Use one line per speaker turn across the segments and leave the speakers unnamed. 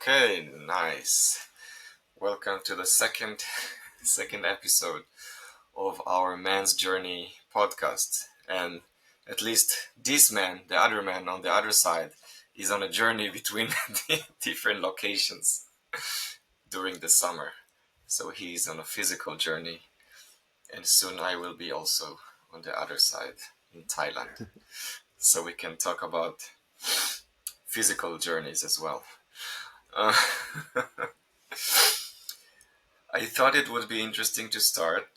Okay, nice. Welcome to the second episode of our Man's Journey podcast. And at least this man, the other man on the other side, is on a journey between the different locations during the summer. So he's on a physical journey, and soon I will be also on the other side in Thailand. So we can talk about physical journeys as well. Uh, I thought it would be interesting to start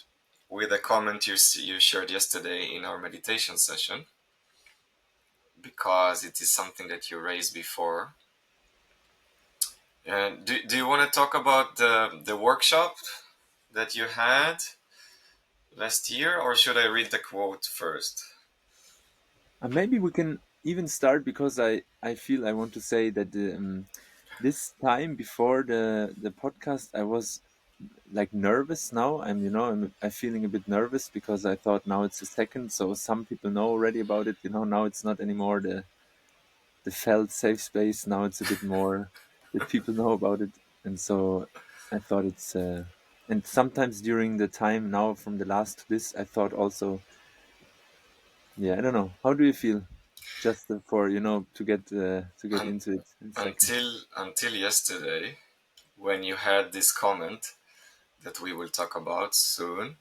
with a comment you shared yesterday in our meditation session, because it is something that you raised before. And do you want to talk about the workshop that you had last year, or should I read the quote first?
Maybe we can even start because I feel I want to say that this time before the podcast I was like nervous. Now I'm feeling a bit nervous because I thought now it's the second, so some people know already about it. Now it's not anymore the felt safe space. Now it's a bit more that people know about it, and so I thought it's and sometimes during the time now from the last to this I thought also, yeah, I don't know. How do you feel? Just for to get
Un-
into it in a second.
until yesterday, when you had this comment that we will talk about soon,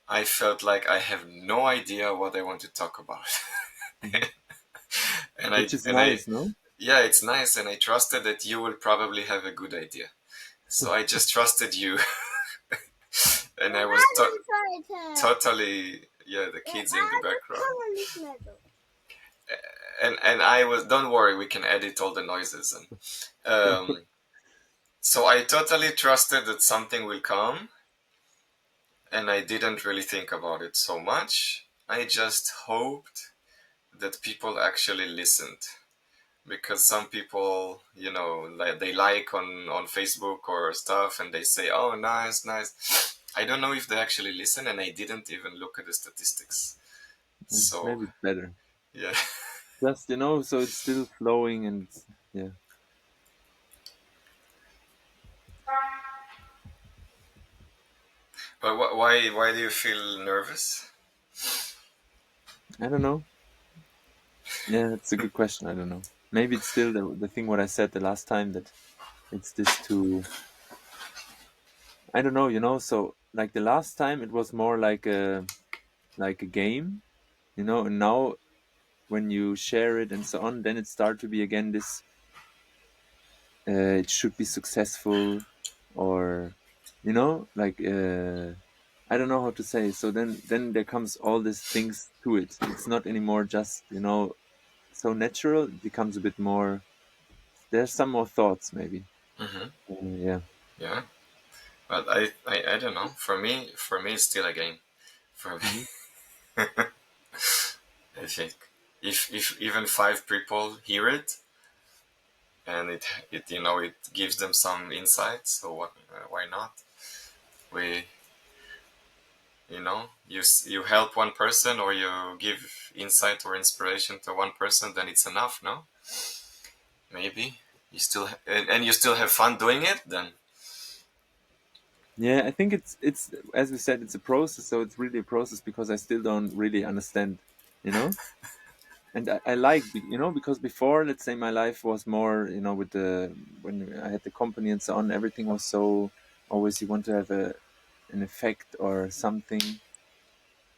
I felt like I have no idea what I want to talk about.
Hmm.
and I
Which is
and I
nice, no?
yeah, it's nice, and I trusted that you will probably have a good idea. So I just trusted you, and I was totally, yeah, the kids in the background, and I was, don't worry, we can edit all the noises, and so I totally trusted that something will come, and I didn't really think about it so much. I just hoped that people actually listened, because some people, like they like on Facebook or stuff, and they say, "Oh, nice, nice." I don't know if they actually listen, and I didn't even look at the statistics. So
Maybe it's better.
yeah,
Just so it's still flowing and yeah.
but why do you feel nervous?
I don't know. Yeah, it's a good question. I don't know. Maybe it's still the thing what I said the last time that it's this too. I don't know. So like the last time it was more like a game, and now when you share it and so on, then it start to be again this it should be successful, or like I don't know how to say. So then there comes all these things to it. It's not anymore just so natural. It becomes a bit more. There's some more thoughts maybe.
Hmm.
Yeah.
Yeah, but I don't know. For me, it's still a game. For me,
Hmm.
I think if even five people hear it, and it gives them some insight, so why not? We you help one person, or you give insight or inspiration to one person, then it's enough, no? Maybe you still and you still have fun doing it, then.
Yeah, I think it's as we said, it's a process. So it's really a process because I still don't really understand, you know. And I like because before, let's say, my life was more with the when I had the company and so on, everything was so always you want to have an effect or something,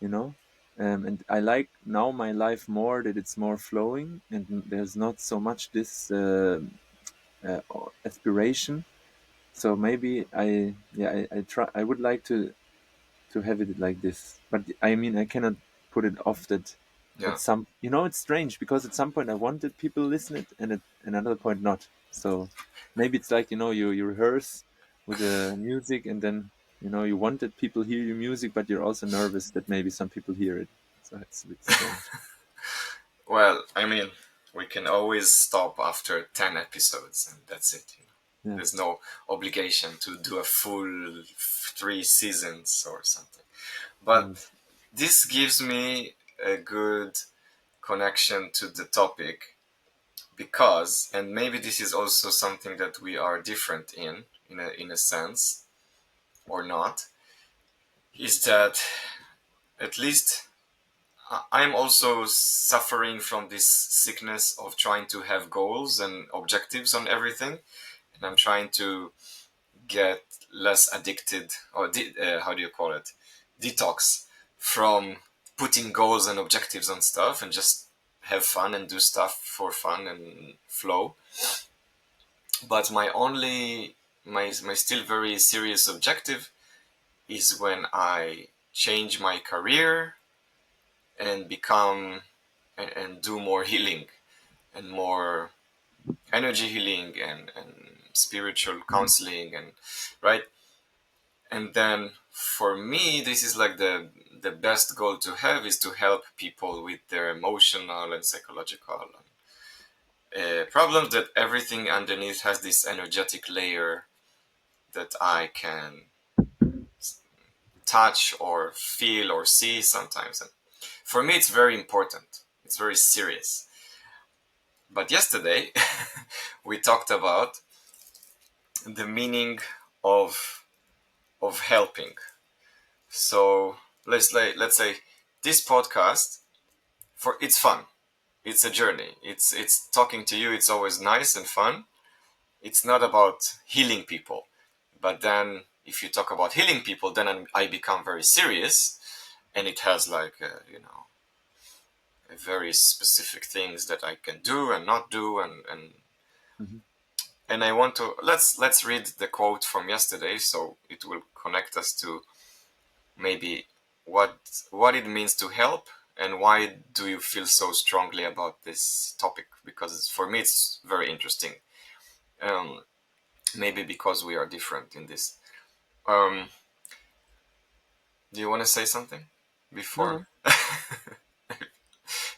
you know. And I like now my life more that it's more flowing and there's not so much this aspiration. So maybe I try. I would like to have it like this, but I mean I cannot put it off that
Yeah.
at some it's strange because at some point I wanted people listen it and at another point not. So maybe it's like you rehearse with the music and then you wanted people hear your music, but you're also nervous that maybe some people hear it. So it's a bit strange.
Well, I mean, we can always stop after 10 episodes, and that's it.
Yeah.
There's no obligation to do a full 3 seasons or something. But
Right.
this gives me a good connection to the topic, because, and maybe this is also something that we are different in a sense or not, is that at least I'm also suffering from this sickness of trying to have goals and objectives on everything, and I'm trying to get less addicted, or how do you call it, detox from putting goals and objectives on stuff and just have fun and do stuff for fun and flow. But my still very serious objective is when I change my career and become and do more healing and more energy healing and spiritual counseling, and right. And then for me, this is like the best goal to have is to help people with their emotional and psychological problems, that everything underneath has this energetic layer that I can touch or feel or see sometimes. And for me, it's very important. It's very serious. But yesterday, we talked about the meaning of helping. So let's say this podcast, for it's fun. It's a journey. It's talking to you. It's always nice and fun. It's not about healing people. But then if you talk about healing people, then I become very serious, and it has like very specific things that I can do and not do,
Mhm.
and I want to let's read the quote from yesterday, so it will connect us to maybe what it means to help, and why do you feel so strongly about this topic, because for me it's very interesting. um, Maybe because we are different in this. um, do you want to say something
No,
before?
no.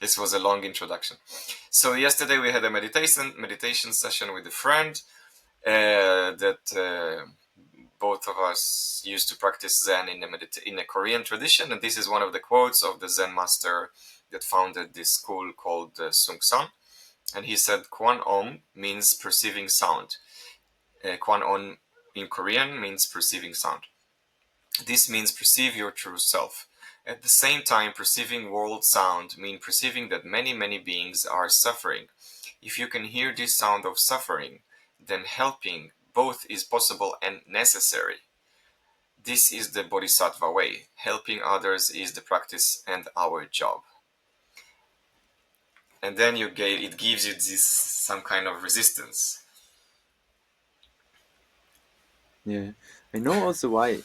This was a long introduction. So yesterday we had a meditation session with a friend that both of us used to practice Zen in a Korean tradition, and this is one of the quotes of the Zen master that founded this school called Sung San. And he said, "Kwan Om means perceiving sound." Kwan Om in Korean means perceiving sound. This means perceive your true self. At the same time, perceiving world sound means perceiving that many, many beings are suffering. If you can hear this sound of suffering, then helping both is possible and necessary. This is the Bodhisattva way. Helping others is the practice and our job. And then it gives you this some kind of resistance.
Yeah, I know also why.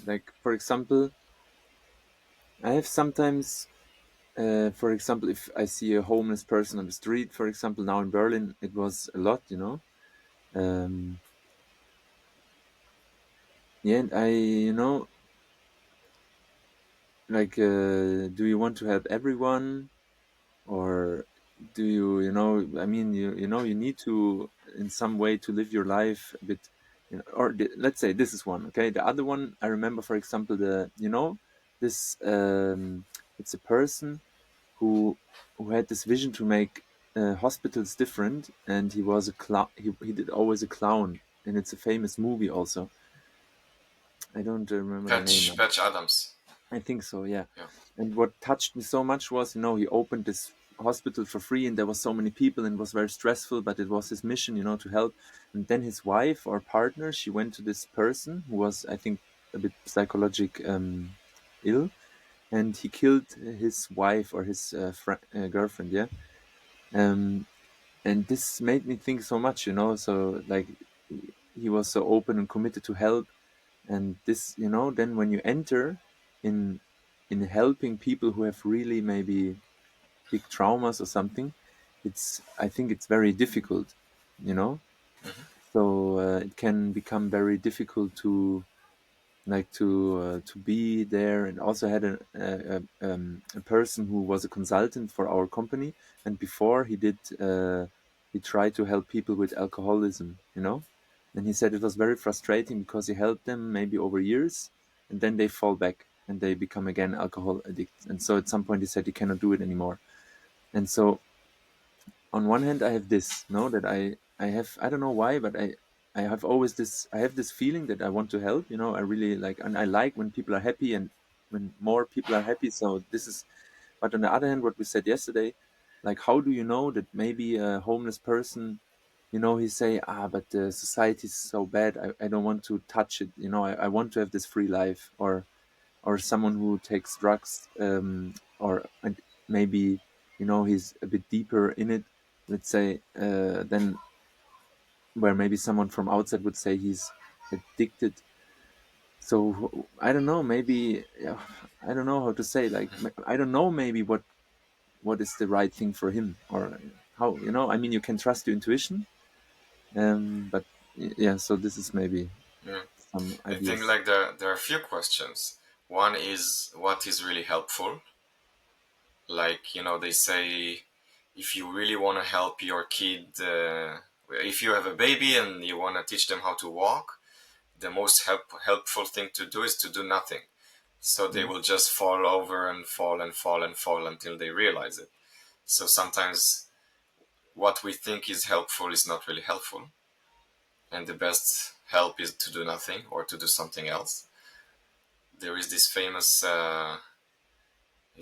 Like for example, I have sometimes, for example, if I see a homeless person on the street, for example, now in Berlin, it was a lot, you know. Um, yeah, and like, do you want to help everyone, or do you, I mean, you need to, in some way, to live your life a bit, or let's say this is one, okay. The other one, I remember, for example, this, it's a person who had this vision to make hospitals different, and he was a clown. He did always a clown, and it's a famous movie also. I don't remember the name now.
Patch Adams.
I think so, yeah.
Yeah.
And what touched me so much was, he opened this hospital for free, and there was so many people, and it was very stressful, but it was his mission, to help. And then his wife or partner, she went to this person who was, I think, a bit psychologic ill, and he killed his wife or his girlfriend, yeah. Um, and this made me think so much, so like he was so open and committed to help. And this, then when you enter in helping people who have really maybe big traumas or something, I think it's very difficult, you know so it can become very difficult to, like, to be there. And also had a person who was a consultant for our company, and before he tried to help people with alcoholism, and he said it was very frustrating because he helped them maybe over years, and then they fall back and they become again alcohol addicts. And so at some point he said he cannot do it anymore. And so on one hand I have this, no, that I have, I don't know why, but I have always this, I have this feeling that I want to help, I really like, and I like when people are happy and when more people are happy. So this is, but on the other hand, what we said yesterday, like how do you know that maybe a homeless person, he say, but the society is so bad, I don't want to touch it, I want to have this free life, or someone who takes drugs, or and maybe he's a bit deeper in it, let's say, then where maybe someone from outside would say he's addicted. So I don't know, maybe, yeah, I don't know how to say, like, I don't know maybe what is the right thing for him, or how, I mean, you can trust your intuition, but yeah, so this is maybe
Yeah.
some
I think
ideas.
like there are a few questions. One is what is really helpful. Like they say, if you really want to help your kid, if you have a baby and you want to teach them how to walk, the most helpful thing to do is to do nothing. So they
Mm.
will just fall over and fall and fall and fall until they realize it. So sometimes what we think is helpful is not really helpful, and the best help is to do nothing or to do something else. There is this famous, I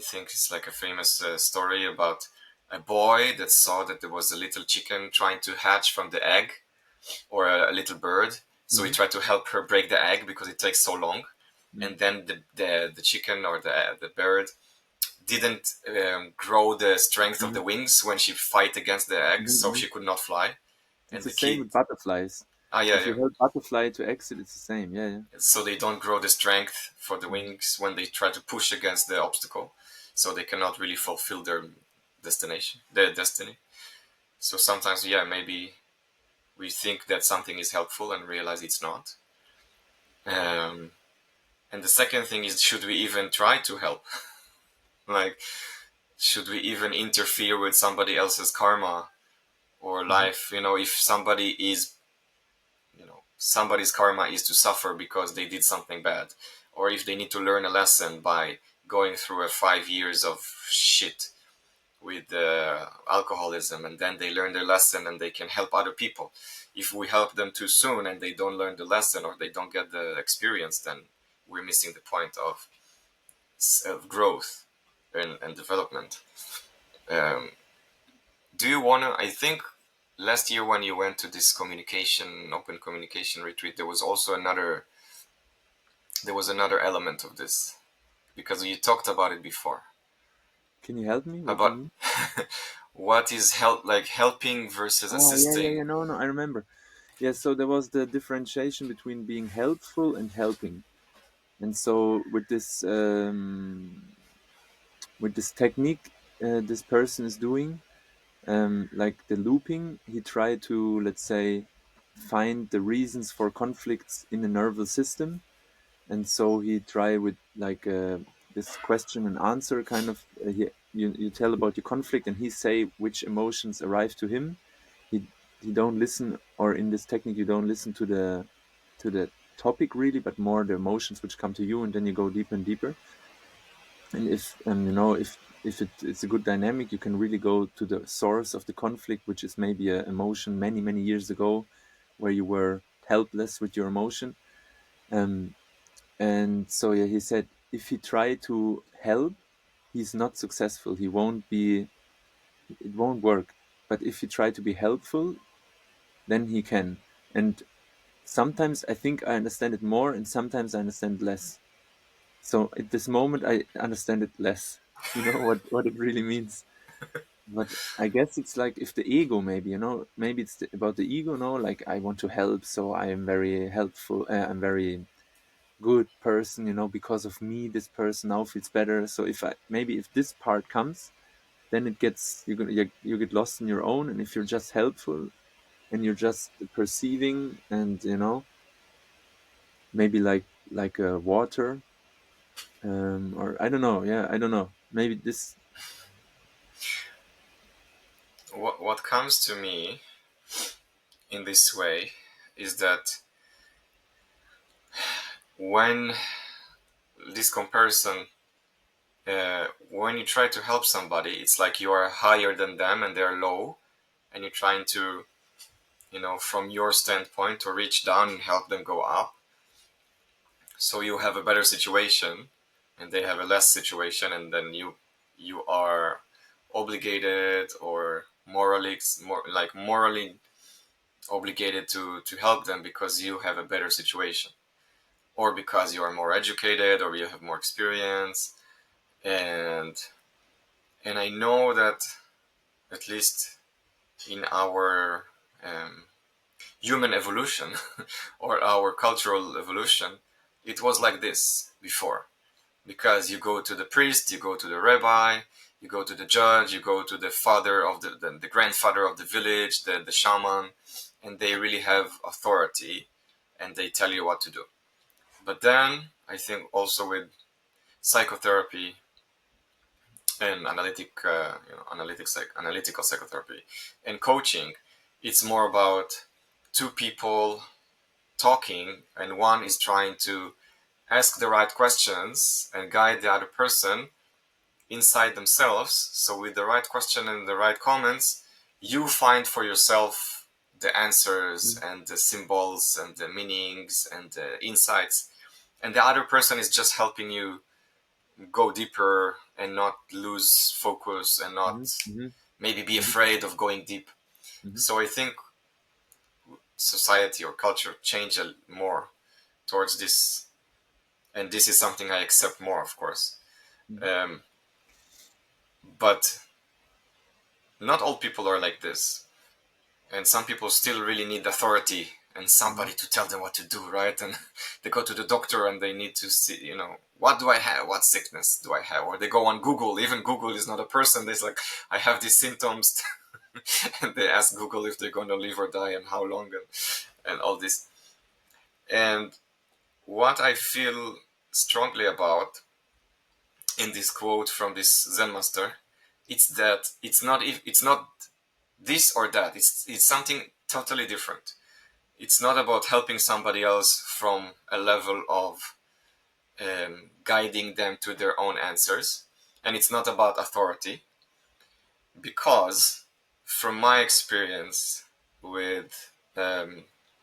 think it's like a famous story about a boy that saw that there was a little chicken trying to hatch from the egg, or a little bird. So he
Mm-hmm.
tried to help her break the egg because it takes so long.
Mm-hmm.
And then the chicken or the bird didn't grow the strength of the wings when she fight against the egg, so
Mm-hmm.
she could not fly.
It's
And
the
the
same
kid,
with butterflies.
yeah,
If you
yeah.
help butterfly to exit, it's the same. Yeah, yeah.
So they don't grow the strength for the
Mm.
wings when they try to push against the obstacle, so they cannot really fulfill their destiny. So sometimes, yeah, maybe we think that something is helpful and realize it's not. Um, and the second thing is, should we even try to help? Like, should we even interfere with somebody else's karma or
Mhm.
life? If somebody's karma is to suffer because they did something bad, or if they need to learn a lesson by going through a 5 years of shit with alcoholism, and then they learn their lesson and they can help other people. If we help them too soon and they don't learn the lesson or they don't get the experience, then we're missing the point of growth and development. Um, do you want to? I think last year when you went to this open communication retreat, there was another element of this, because you talked about it before,
Can you help me? What do you
about
mean?
what is helping versus
Yeah, yeah, yeah.
assisting.
No, no, I remember. Yeah, so there was the differentiation between being helpful and helping. And so with this technique, this person is doing, like the looping, he tried to, let's say, find the reasons for conflicts in the nervous system. And so he try with like this question and answer kind of, you tell about your conflict and he say which emotions arrive to him. He don't listen, or in this technique you don't listen to the topic really, but more the emotions which come to you, and then you go deeper and deeper. And if it's a good dynamic, you can really go to the source of the conflict, which is maybe a emotion many years ago, where you were helpless with your emotion. Um and so yeah, he said if he try to help, he's not successful. It won't work. But if he try to be helpful, then he can. And sometimes I think I understand it more, and sometimes I understand less. So at this moment, I understand it less. What it really means. But I guess it's like if the ego, maybe, maybe it's about the ego, no? Like I want to help, so I am very helpful. I'm very good person, because of me this person now feels better. So if this part comes, then it gets, you get lost in your own. And if you're just helpful and you're just perceiving, and maybe like water, or I don't know, yeah, I don't know, maybe this.
What comes to me in this way is that when this comparison, when you try to help somebody, it's like you are higher than them and they're low, and you're trying to, from your standpoint, to reach down and help them go up, so you have a better situation and they have a less situation, and then you are obligated or morally obligated to help them because you have a better situation, or because you are more educated or you have more experience. And and I know that, at least in our human evolution or our cultural evolution, it was like this before. Because you go to the priest, you go to the rabbi, you go to the judge, you go to the father of the grandfather of the village, the shaman, and they really have authority and they tell you what to do. But then I think also with psychotherapy and analytical psychotherapy and coaching, it's more about two people talking, and one is trying to ask the right questions and guide the other person inside themselves. So with the right question and the right comments, you find for yourself the answers and the symbols and the meanings and the insights, and the other person is just helping you go deeper and not lose focus and
Mm-hmm.
not
Mm-hmm.
maybe be
Mm-hmm.
afraid of going deep.
Mm-hmm.
So I think society or culture change more towards this, and this is something I accept more, of course. um, but not all people are like this, and some people still really need authority and
Mm-hmm.
somebody to tell them what to do, right? And they go to the doctor and they need to see, what do I have, what sickness do I have, or they go on Google. Even Google is not a person. They're like, I have these symptoms. And they ask Google if they're going to live or die and how long, and all this. And what I feel strongly about in this quote from this Zen master, it's that it's not this or that. It's something totally different. It's not about helping somebody else from a level of guiding them to their own answers, and it's not about authority. Because from my experience with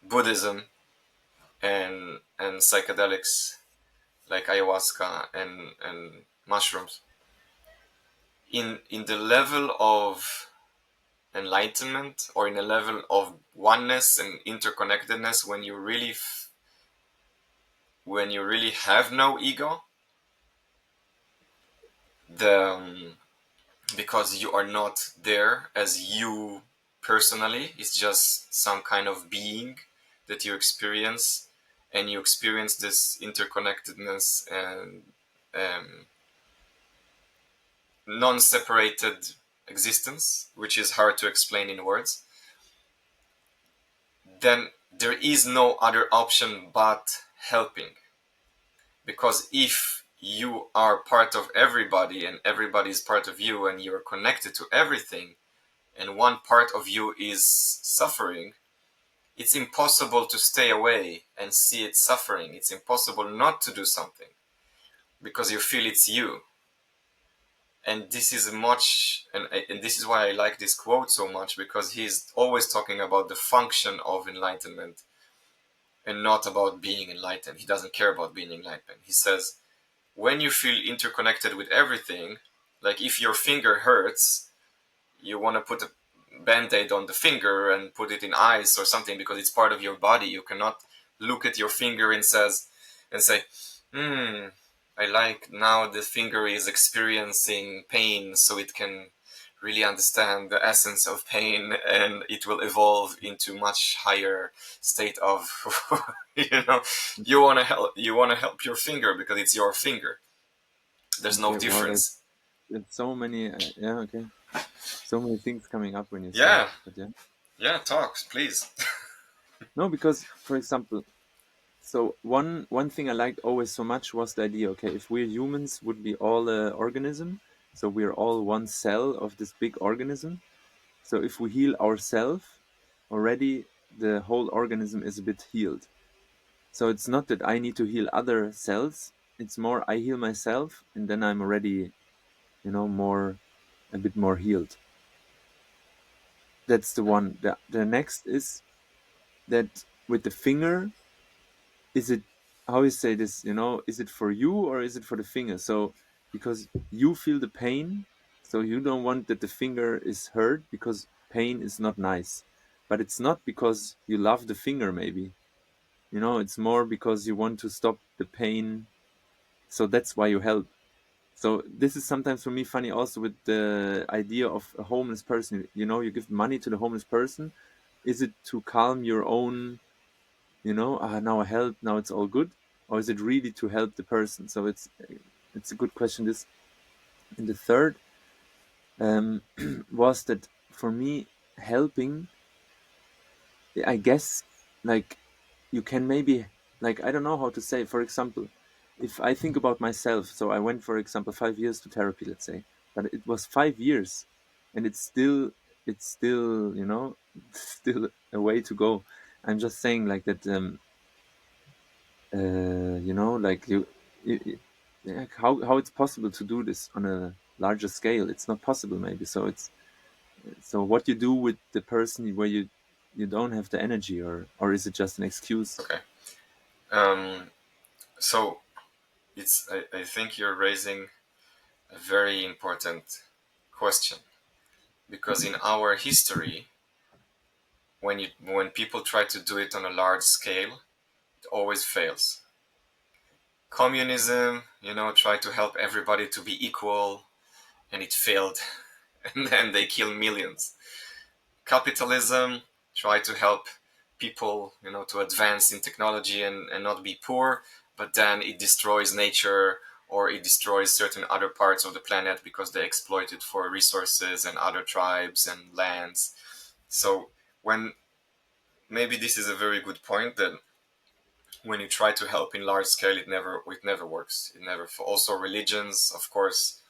Buddhism and psychedelics like ayahuasca and mushrooms, in the level of enlightenment, or in a level of oneness and interconnectedness, when you really have no ego, the because you are not there as you personally, it's just some kind of being that you experience, and you experience this interconnectedness and um, non-separated existence, which is hard to explain in words. Then there is no other option but helping. Because if you are part of everybody and everybody is part of you and you're connected to everything, and one part of you is suffering, it's impossible to stay away and see it suffering. It's impossible not to do something because you feel it's you. And this is and this is why I like this quote so much, because he's always talking about the function of enlightenment and not about being enlightened. He doesn't care about being enlightened. He says, when you feel interconnected with everything, like if your finger hurts, you want to put a band-aid on the finger and put it in ice or something because it's part of your body. You cannot look at your finger and say, hmm, I like now the finger is experiencing pain, so it can really understand the essence of pain and it will evolve into much higher state of you know you want to help your finger because it's your finger. There's no
Okay. Wow.
difference.
There's so many. Yeah. Okay. So many things coming up when you say
Yeah,
it. But yeah.
yeah, talk please.
No, because for example, so one thing I liked always so much was the idea. Okay, if we're humans, would be all a organism. So we're all one cell of this big organism. So if we heal ourselves, already the whole organism is a bit healed. So it's not that I need to heal other cells. It's more I heal myself, and then I'm already, more a bit more healed. That's the one. The next is that with the finger, is it, how you say this, is it for you or is it for the finger? So because you feel the pain, so you don't want that the finger is hurt because pain is not nice. But it's not because you love the finger, maybe. It's more because you want to stop the pain. So that's why you help. So this is sometimes for me funny also with the idea of a homeless person. You give money to the homeless person. Is it to calm your own, now I help, now it's all good? Or is it really to help the person? So it's a good question. This, and the third was that for me, helping, I guess, like, you can maybe, like, I don't know how to say. For example, if I think about myself, so I went, for example, 5 years to therapy, let's say, but it was 5 years, and it's still still a way to go. I'm just saying like that. Like like how it's possible to do this on a larger scale. It's not possible, maybe. So what you do with the person where you don't have the energy, or is it just an excuse?
Okay. Um, so I think you're raising a very important question, because in our history, when people try to do it on a large scale, it always fails. Communism, tried to help everybody to be equal, and it failed, and then they kill millions. Capitalism tried to help people, to advance in technology and not be poor, but then it destroys nature, or it destroys certain other parts of the planet because they exploit it for resources and other tribes and lands. So when maybe this is a very good point, that when you try to help in large scale, it never works. It never. Also, religions, of course.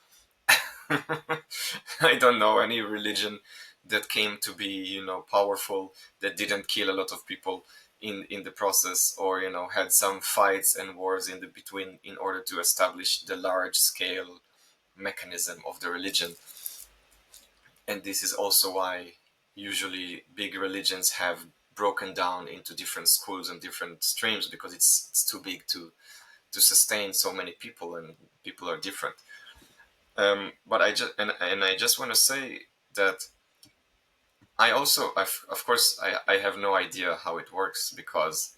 I don't know any religion that came to be, powerful, that didn't kill a lot of people in the process, or had some fights and wars in the between in order to establish the large scale mechanism of the religion. And this is also why usually big religions have broken down into different schools and different streams, because it's too big to sustain so many people, and people are different. But I just want to say that I also, of course, I have no idea how it works, because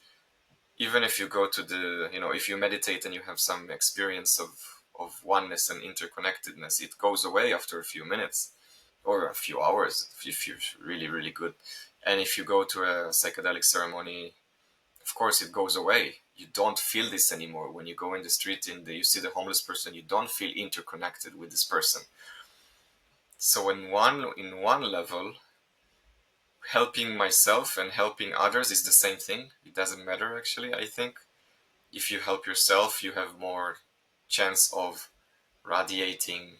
even if you go to if you meditate and you have some experience of oneness and interconnectedness, it goes away after a few minutes or a few hours if you're really, really good. And if you go to a psychedelic ceremony, of course, it goes away. You don't feel this anymore. When you go in the street and you see the homeless person, you don't feel interconnected with this person. So in one level, helping myself and helping others is the same thing. It doesn't matter, actually. I think if you help yourself, you have more chance of radiating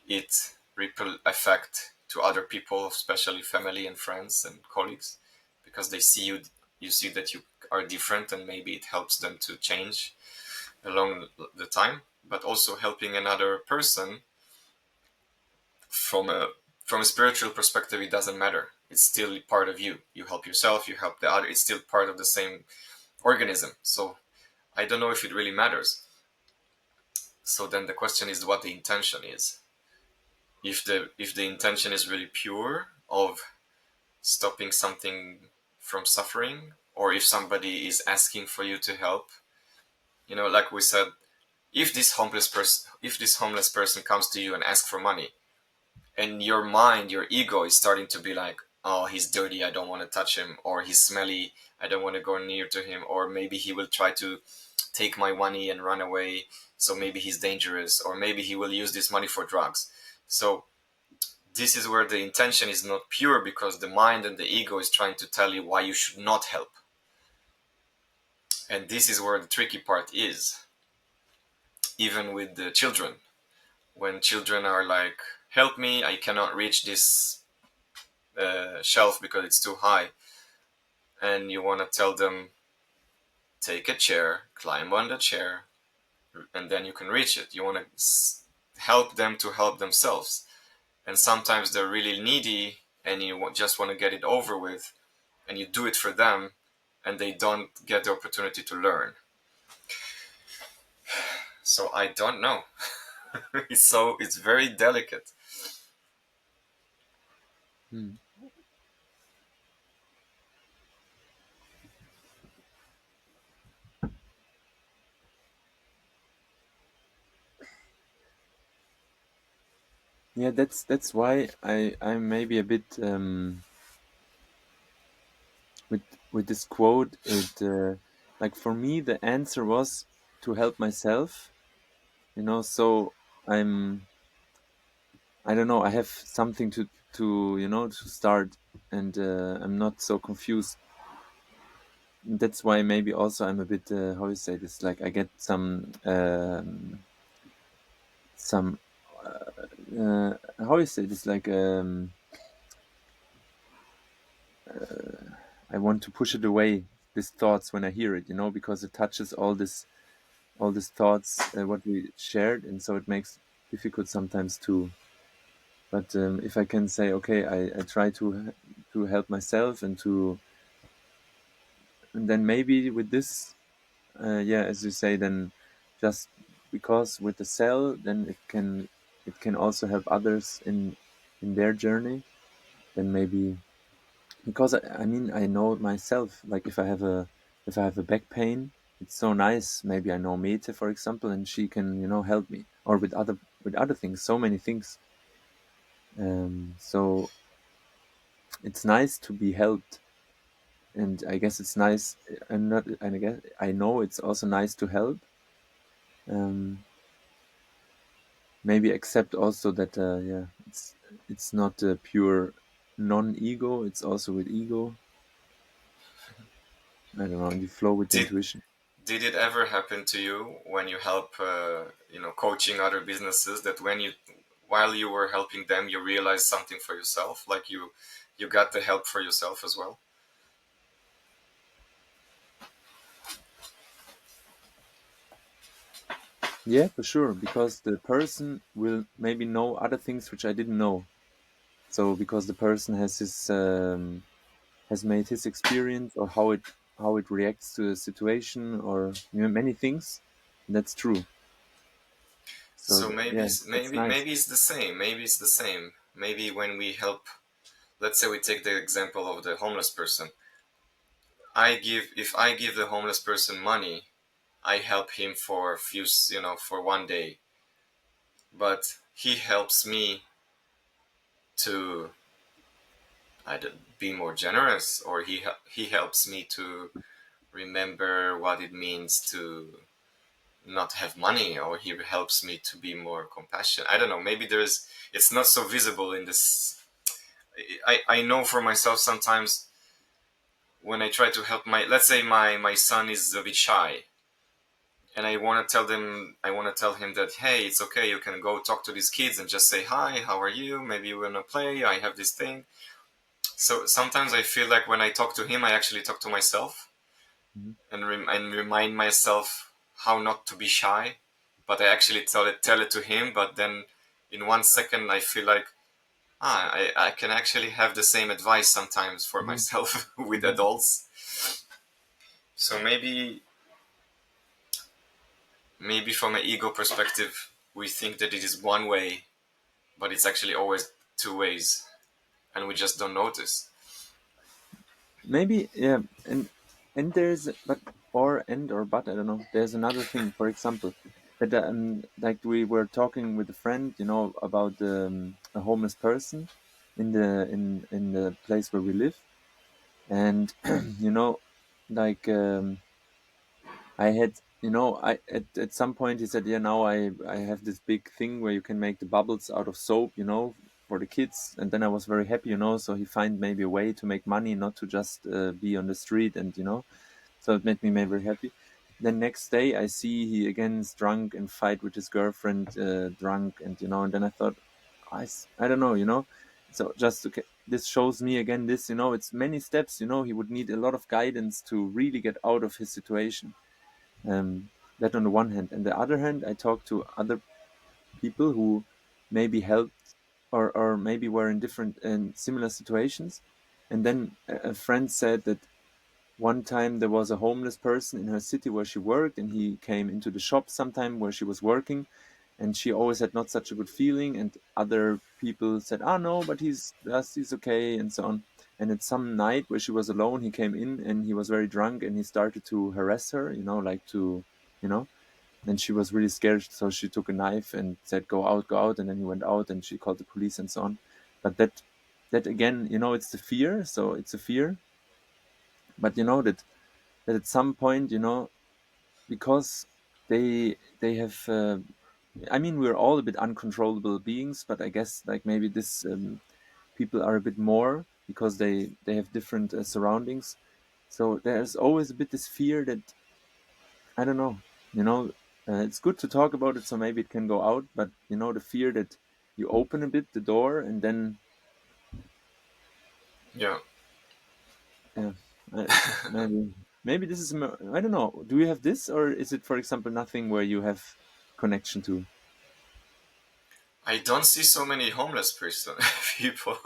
it ripple effect to other people, especially family and friends and colleagues, because they see you. You see that you are different, and maybe it helps them to change along the time. But also helping another person from a spiritual perspective, it doesn't matter. It's still part of you. You help yourself, you help the other. It's still part of the same organism. So I don't know if it really matters. So then the question is what the intention is. If the intention is really pure of stopping something from suffering, or if somebody is asking for you to help, like we said, if this homeless person comes to you and asks for money, and your mind, your ego is starting to be like, oh, he's dirty, I don't want to touch him, or he's smelly, I don't want to go near to him, or maybe he will try to take my money and run away, so maybe he's dangerous, or maybe he will use this money for drugs. So this is where the intention is not pure, because the mind and the ego is trying to tell you why you should not help. And this is where the tricky part is, even with the children. When children are like, help me, I cannot reach this shelf because it's too high, and you want to tell them, take a chair, climb on the chair, and then you can reach it. You want to help them to help themselves. And sometimes they're really needy, and you just want to get it over with, and you do it for them, and they don't get the opportunity to learn. So I don't know. It's very delicate.
Hmm. Yeah, that's why I'm maybe a bit with this quote. It like for me the answer was to help myself. So I'm I don't know. I have something to to start, and I'm not so confused. That's why maybe also I'm a bit how you say this. Like I get some how you say this. Like I want to push it away. These thoughts when I hear it, because it touches all these thoughts what we shared, and so it makes difficult sometimes too. But if I can say, okay, I try to help myself and then maybe with this, yeah, as you say, then just because with the cell, then it can also help others in their journey. Then maybe because I mean I know myself. Like if I have a back pain, it's so nice. Maybe I know Mete, for example, and she can help me, or with other things, so many things. So it's nice to be helped, and I guess it's nice. I'm not, and I guess I know it's also nice to help. Um, Maybe accept also that yeah, it's not a pure non-ego. It's also with ego. I don't know. And you flow with the
Did
intuition.
did it ever happen to you when you help, coaching other businesses, that when you while you were helping them, you realized something for yourself, like you got the help for yourself as well?
Yeah, for sure. Because the person will maybe know other things which I didn't know. So because the person has made his experience or how it reacts to a situation or many things. That's true. So
So maybe
yeah, that's nice.
maybe it's the same. Maybe it's the same. Maybe when we help, let's say we take the example of the homeless person. If I give the homeless person money, I help him for a few, for one day, but he helps me to, be more generous, or he helps me to remember what it means to not have money, or he helps me to be more compassionate. I don't know. Maybe it's not so visible in this. I know for myself sometimes when I try to help let's say my son is a bit shy, and I want to tell him that, hey, it's okay, you can go talk to these kids and just say hi, how are you, maybe you want to play, I have this thing. So sometimes I feel like when I talk to him, I actually talk to myself,
Mhm.
and remind myself how not to be shy. But I actually tell it to him. But then in 1 second, I feel like, I can actually have the same advice sometimes for
Mhm.
myself with
Mhm.
adults. So maybe from an ego perspective, we think that it is one way, but it's actually always two ways, and we just don't notice.
Maybe, yeah, and there's but or but I don't know. There's another thing, for example, that like we were talking with a friend, about a homeless person in the place where we live, and you know, like I had, I at some point he said, yeah, now I have this big thing where you can make the bubbles out of soap, for the kids, and then I was very happy, so he find maybe a way to make money, not to just be on the street, and so it made me very happy. Then next day I see he again is drunk and fight with his girlfriend, drunk, and and then I thought, I don't know, so just okay, this shows me again this, it's many steps, he would need a lot of guidance to really get out of his situation. That on the one hand, and the other hand, I talk to other people who maybe helped or maybe were in different and similar situations. And then a friend said that one time there was a homeless person in her city where she worked, and he came into the shop sometime where she was working, and she always had not such a good feeling. And other people said, "Ah, no, but he's okay," and so on. And at some night where she was alone, he came in and he was very drunk, and he started to harass her, like to, you know. And she was really scared, so she took a knife and said, "Go out, go out." And then he went out, and she called the police and so on. But that again, it's the fear. So it's a fear, but that at some point, because they have I mean, we're all a bit uncontrollable beings, but I guess like maybe this people are a bit more because they have different surroundings. So there's always a bit this fear that, I don't know, it's good to talk about it, so maybe it can go out, but the fear that you open a bit the door and then,
Yeah.
yeah, maybe this is I don't know. Do you have this, or is it, for example, nothing where you have connection to?
I don't see so many homeless person people,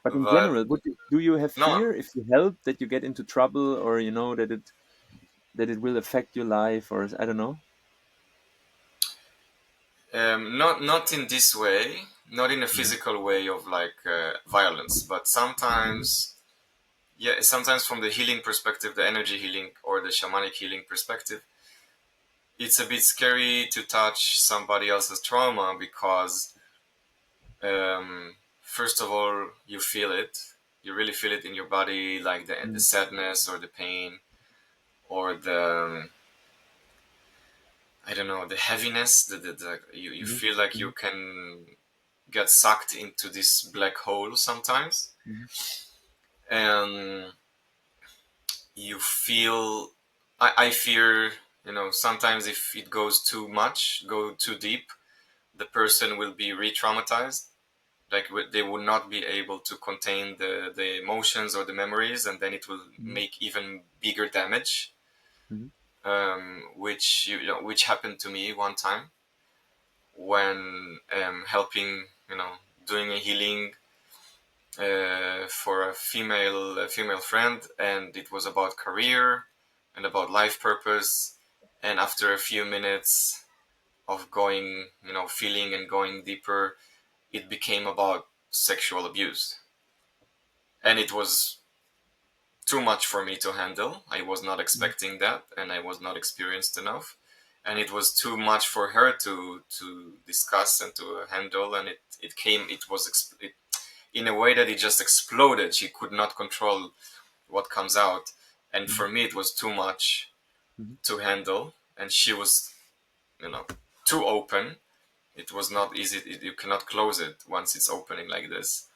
But in
but
general, do you have
no,
fear if you help that you get into trouble, or that it will affect your life, or I don't know.
not in this way, not in a
Mhm.
physical way of like violence, but
Mhm.
sometimes, yeah, sometimes from the healing perspective, the energy healing or the shamanic healing perspective, it's a bit scary to touch somebody else's trauma because, first of all, you feel it. You really feel it in your body, like the
Mhm.
sadness or the pain or the, I don't know, the heaviness. You
Mhm.
feel like you
Mhm.
can get sucked into this black hole sometimes,
Mhm.
and you feel. I fear, sometimes if it goes too much, go too deep, the person will be re-traumatized. Like they would not be able to contain the emotions or the memories, and then it will
Mhm.
make even bigger damage.
Mhm.
Which happened to me one time when helping, doing a healing for a female friend, and it was about career and about life purpose. And after a few minutes of going, feeling and going deeper, it became about sexual abuse, and it was too much for me to handle. I was not
Mhm.
expecting that, and I was not experienced enough. And it was too much for her to discuss and to handle. And it in a way that it just exploded. She could not control what comes out, and
Mhm.
for me it was too much
Mhm.
to handle. And she was, too open. It was not easy. You cannot close it once it's opening like this,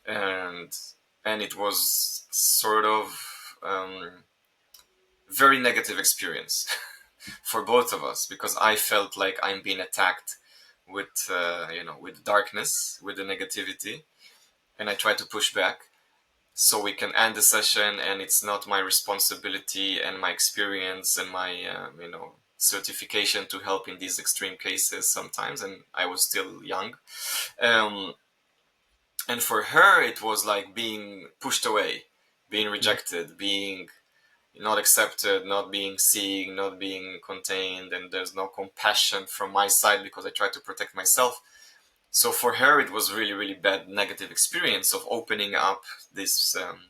and it was sort of very negative experience for both of us, because I felt like I'm being attacked with with darkness, with the negativity, and I tried to push back so we can end the session, and it's not my responsibility and my experience and my certification to help in these extreme cases sometimes, and I was still young. um, and for her it was like being pushed away, being
Mhm.
rejected, being not accepted, not being seen, not being contained, and there's no compassion from my side because I try to protect myself. So for her, it was really, really bad negative experience of opening up this, um,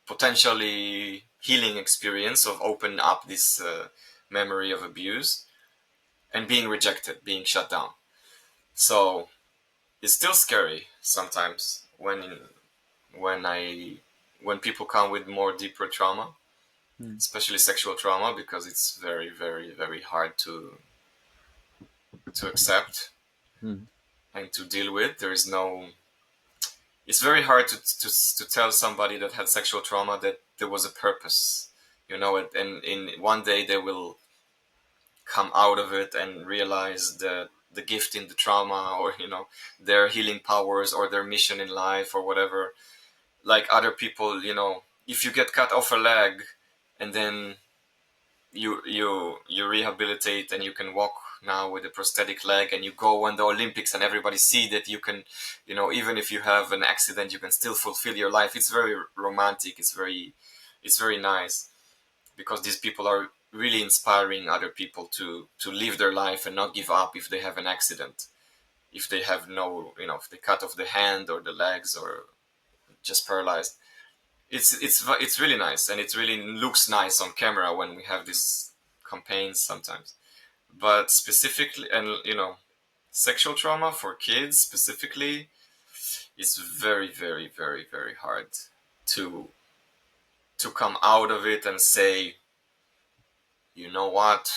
potentially healing experience of opening up this memory of abuse and being rejected, being shut down. So it's still scary sometimes when when people come with more deeper trauma,
Mhm.
especially sexual trauma, because it's very, very, very hard to accept
Mhm.
and to deal with. There is no. It's very hard to tell somebody that had sexual trauma that there was a purpose, and in one day they will come out of it and realize the gift in the trauma, or their healing powers or their mission in life or whatever. Like other people, if you get cut off a leg and then you rehabilitate and you can walk now with a prosthetic leg, and you go on the Olympics and everybody see that you can, even if you have an accident, you can still fulfill your life. It's very romantic. It's very nice, because these people are really inspiring other people to live their life and not give up if they have an accident, if they have no, if they cut off the hand or the legs or just paralyzed. It's really nice, and it really looks nice on camera when we have these campaigns sometimes. But specifically, and sexual trauma for kids specifically, it's very, very, very, very hard to come out of it and say, you know what,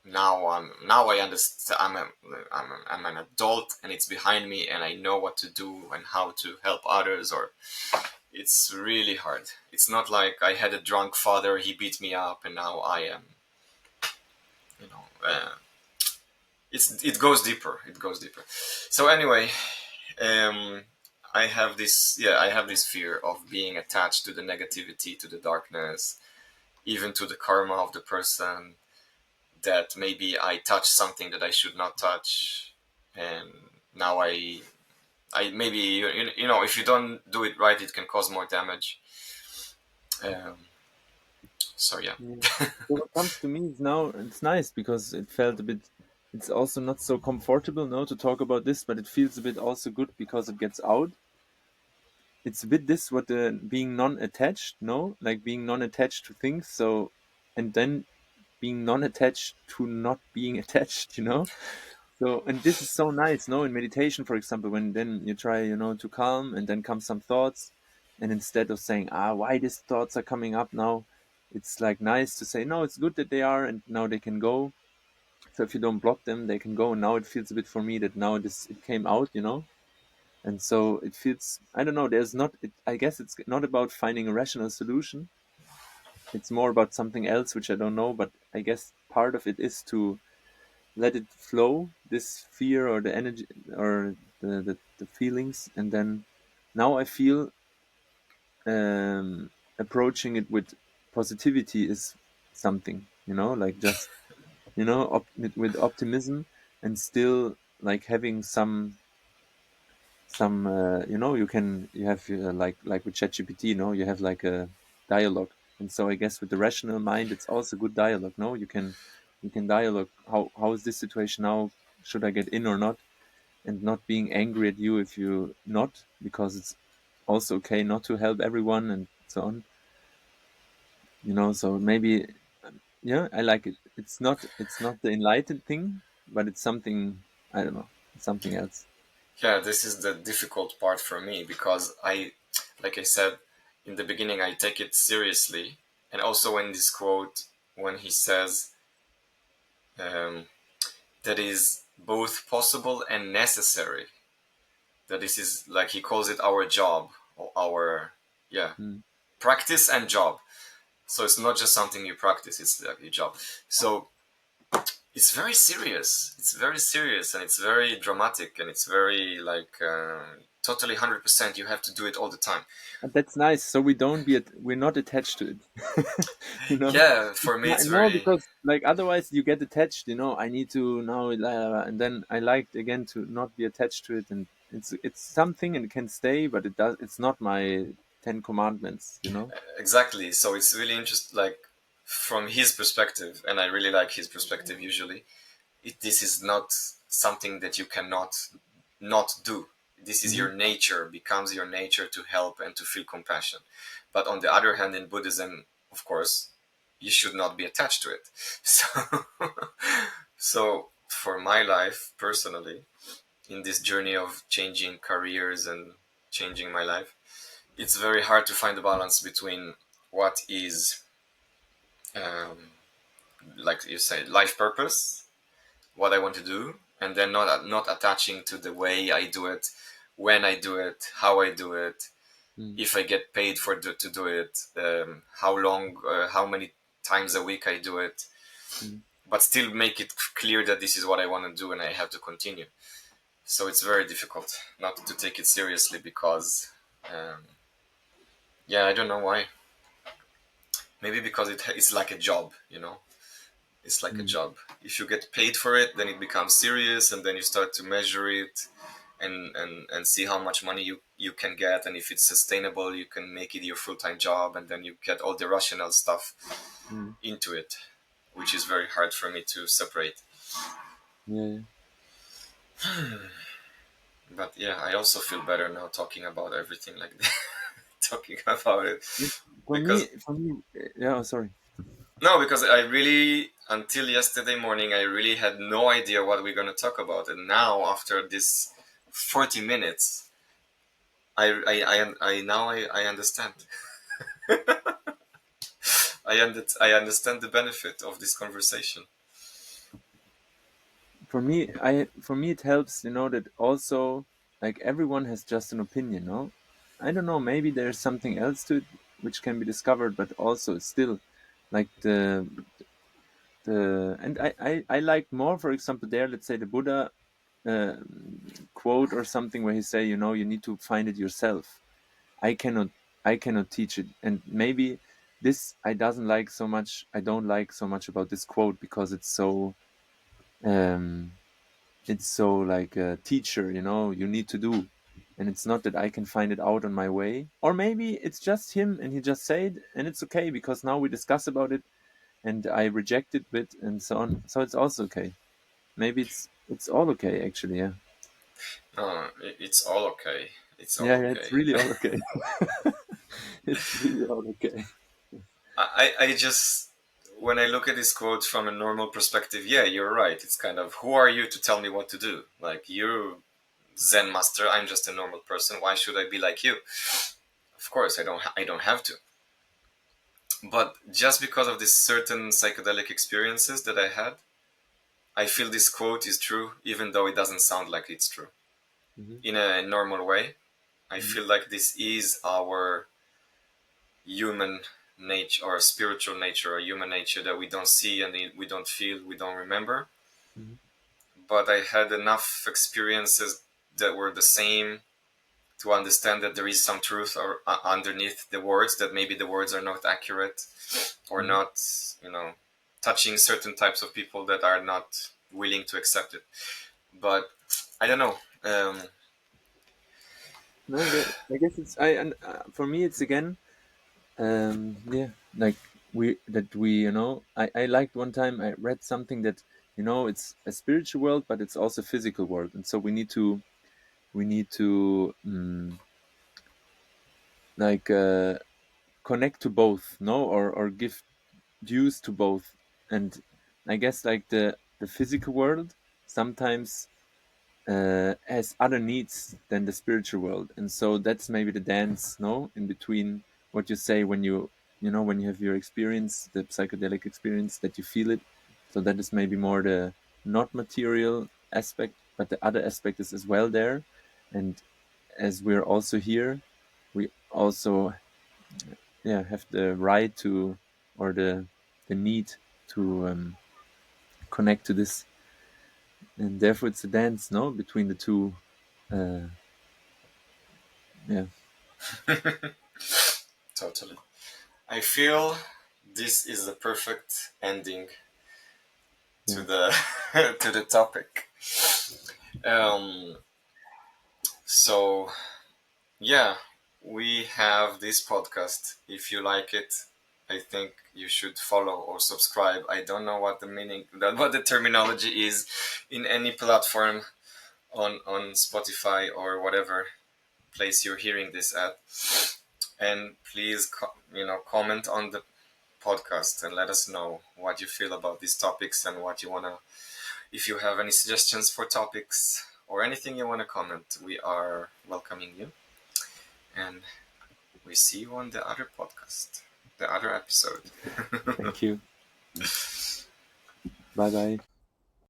now I understand. I'm an adult, and it's behind me, and I know what to do and how to help others. Or it's really hard. It's not like I had a drunk father, he beat me up, and now I am. You know, it goes deeper. It goes deeper. So anyway, um, I have this fear of being attached to the negativity, to the darkness, even to the karma of the person, that maybe I touch something that I should not touch, and now I maybe if you don't do it right, it can cause more damage. Um, so yeah.
Yeah. So what comes to me is now it's nice because it felt a bit. It's also not so comfortable now to talk about this, but it feels a bit also good because it gets out. It's a bit this what the being non-attached, no, like being non-attached to things. So, and then being non-attached to not being attached, you know. So, and this is so nice, no, in meditation, for example, when then you try, to calm, and then come some thoughts, and instead of saying, why these thoughts are coming up now, it's like nice to say, no, it's good that they are, and now they can go. So if you don't block them, they can go. And now it feels a bit for me that now it came out, and so it feels, I don't know, there's not, I guess it's not about finding a rational solution. It's more about something else, which I don't know, but I guess part of it is to let it flow, this fear or the energy or the feelings. And then now I feel approaching it with positivity is something, like just, with optimism, and still like having some you have like with ChatGPT, you have like a dialogue. And so I guess with the rational mind it's also good dialogue. No, you can dialogue, how is this situation now, should I get in or not, and not being angry at you if you not, because it's also okay not to help everyone and so on. So maybe, yeah, I like it. It's not the enlightened thing, but it's something, I don't know, it's something else.
Yeah, this is the difficult part for me, because like I said in the beginning, I take it seriously. And also in this quote, when he says, um, that is both possible and necessary, that this is, like, he calls it our job, or our, yeah,
Mm.
practice and job. So it's not just something you practice, it's like your job. So it's very serious. It's very serious, and it's very dramatic, and it's very like, totally 100%. You have to do it all the time.
And that's nice. So we're not attached to it. you know,
Yeah, for me it's
no,
very.
because like otherwise you get attached. I need to now, and then I liked again to not be attached to it, and it's something and it can stay, but it's not my 10 commandments.
Exactly. So it's really interesting, like, from his perspective, and I really like his perspective. Usually, this is not something that you cannot not do. This is
Hmm.
your nature, becomes your nature to help and to feel compassion. But on the other hand, in Buddhism, of course, you should not be attached to it. So, so for my life personally, in this journey of changing careers and changing my life, it's very hard to find a balance between what is, um, like you say, life purpose, what I want to do, and then not attaching to the way I do it, when I do it, how I do it,
Mm.
if I get paid to do it, how long, how many times a week I do it,
Mm.
but still make it clear that this is what I want to do and I have to continue. So it's very difficult not to take it seriously, because, um, yeah, I don't know why. Maybe because it's like a job. It's like a
Mm,
job. If you get paid for it, then it becomes serious, and then you start to measure it and see how much money you can get, and if it's sustainable, you can make it your full-time job, and then you get all the rational stuff
mm,
into it, which is very hard for me to separate.
yeah.
But yeah, I also feel better now talking about everything like that. Talking about it
Yeah.
because
For me, yeah. Sorry.
no, because I really, until yesterday morning, I really had no idea what we're going to talk about. And now, after this 40 minutes, I understand. I understand the benefit of this conversation.
For me, it helps, that also, like, everyone has just an opinion, no? I don't know, maybe there's something else to it which can be discovered, but also it's still like and I like more, for example, there, let's say the Buddha uh, quote or something where he say, you need to find it yourself. I cannot I cannot teach it. And maybe this I don't like so much about this quote because um it's so like a teacher, you need to do. And it's not that I can find it out on my way. Or maybe it's just him and he just said, and it's okay because now we discuss about it and I reject it bit and so on. So it's also okay. Maybe it's all okay actually, yeah.
It's all okay. It's all
Yeah, it's
okay.
really all okay. It's really all okay.
I just, when I look at this quote from a normal perspective, yeah, you're right. It's kind of, who are you to tell me what to do? Like, you're Zen master. I'm just a normal person. Why should I be like you? Of course, I don't have to. But just because of these certain psychedelic experiences that I had, I feel this quote is true, even though it doesn't sound like it's true.
Hmm.
In a normal way, I
Hmm.
feel like this is our human nature or spiritual nature or human nature that we don't see and we don't feel, we don't remember.
Hmm.
But I had enough experiences that were the same to understand that there is some truth or underneath the words, that maybe the words are not accurate or
Hmm.
not, you know, touching certain types of people that are not willing to accept it. But I don't know.
No, I guess it's I and for me it's again, yeah, like we I liked one time I read something that, it's a spiritual world but it's also physical world, and so we need to like connect to both, no, or give dues to both. And I guess like the physical world sometimes has other needs than the spiritual world, and so that's maybe the dance, no, in between what you say when when you have your experience, the psychedelic experience, that you feel it. So that is maybe more the not material aspect, but the other aspect is as well there. And as we're also here, we also, yeah, have the right to, or the need to connect to this, and therefore it's a dance, no, between the two. uh yeah.
Totally. I feel this is the perfect ending to
Yeah.
the to the topic. Um, so yeah, we have this podcast. If you like it, I think you should follow or subscribe. I don't know what the meaning, what the terminology is in any platform on Spotify or whatever place you're hearing this at. And please, comment on the podcast and let us know what you feel about these topics and what you wanna. If you have any suggestions for topics or anything you wanna comment, we are welcoming you. And we see you on the other podcast, the other episode.
Thank you. Bye bye.